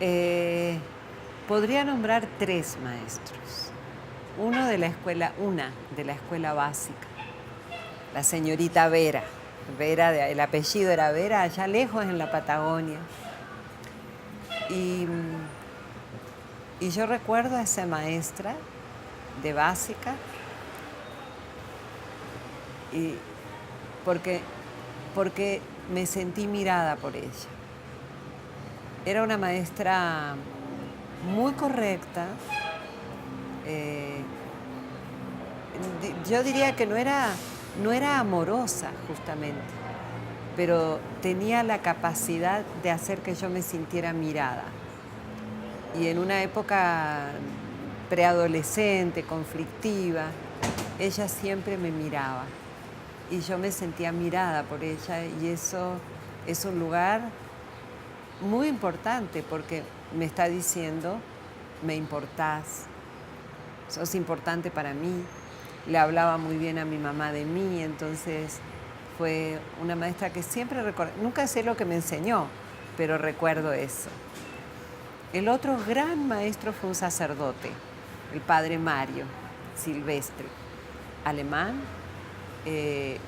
Eh, Podría nombrar tres maestros. Una de la escuela básica, la señorita Vera. El apellido era Vera, allá lejos en la Patagonia. Y, y yo recuerdo a esa maestra de básica, y porque, porque me sentí mirada por ella. Era una maestra muy correcta. eh, yo diría que no era amorosa justamente, pero tenía la capacidad de hacer que yo me sintiera mirada. Y en una época preadolescente, conflictiva, ella siempre me miraba y yo me sentía mirada por ella, y eso es un lugar muy importante porque me está diciendo: me importás, sos importante para mí. Le hablaba muy bien a mi mamá de mí, entonces fue una maestra que siempre recuerdo. Nunca sé lo que me enseñó, pero recuerdo eso. El otro gran maestro fue un sacerdote, el padre Mario Silvestre, alemán. Me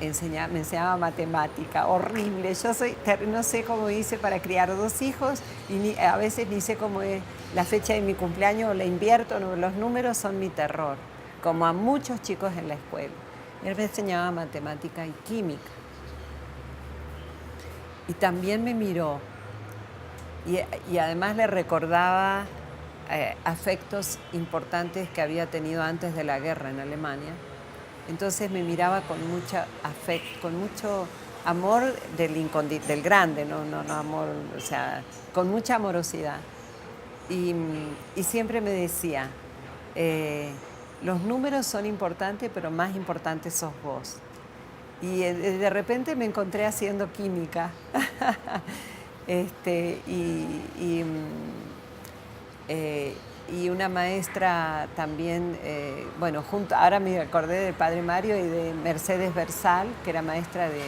enseñaba matemática, horrible. No sé cómo hice para criar dos hijos, y a veces ni sé cómo es la fecha de mi cumpleaños, la invierto, no, los números son mi terror, como a muchos chicos en la escuela. Él me enseñaba matemática y química. Y también me miró, y además le recordaba afectos importantes que había tenido antes de la guerra en Alemania. Entonces me miraba con mucho afecto, con mucho amor del grande, no amor, o sea, con mucha amorosidad. Y siempre me decía: los números son importantes, pero más importante sos vos. Y de repente me encontré haciendo química. Este, y, mm, y una maestra también, bueno, ahora me acordé del padre Mario y de Mercedes Bersal, que era maestra de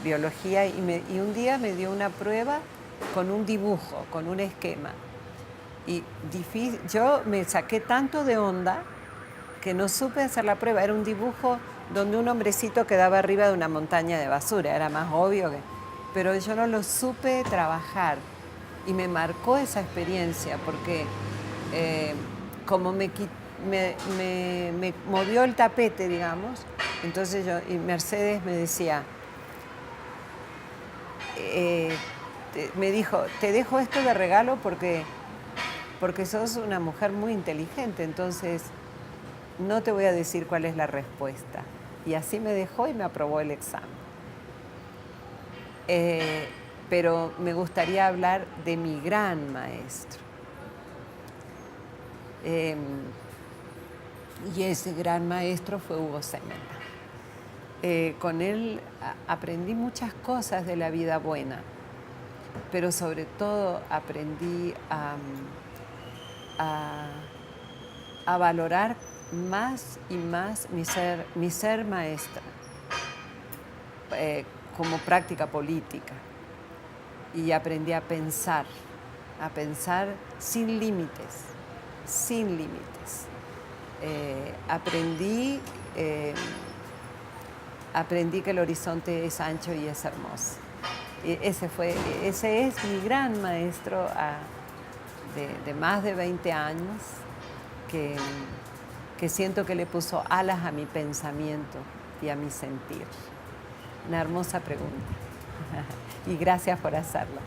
biología, y un día me dio una prueba con un dibujo, con un esquema. Y yo me saqué tanto de onda que no supe hacer la prueba. Era un dibujo donde un hombrecito quedaba arriba de una montaña de basura, era más obvio pero yo no lo supe trabajar, y me marcó esa experiencia porque como me movió el tapete, digamos. Entonces y Mercedes me decía, me dijo: te dejo esto de regalo porque sos una mujer muy inteligente, entonces no te voy a decir cuál es la respuesta. Y así me dejó y me aprobó el examen. Pero me gustaría hablar de mi gran maestro. Y ese gran maestro fue Hugo Semelman. Con él aprendí muchas cosas de la vida buena, pero sobre todo aprendí a valorar más y más mi ser maestra, como práctica política. Y aprendí a pensar sin límites, sin límites. Aprendí que el horizonte es ancho y es hermoso. Ese es mi gran maestro de más de 20 años, que siento que le puso alas a mi pensamiento y a mi sentir. Una hermosa pregunta. Y gracias por hacerla.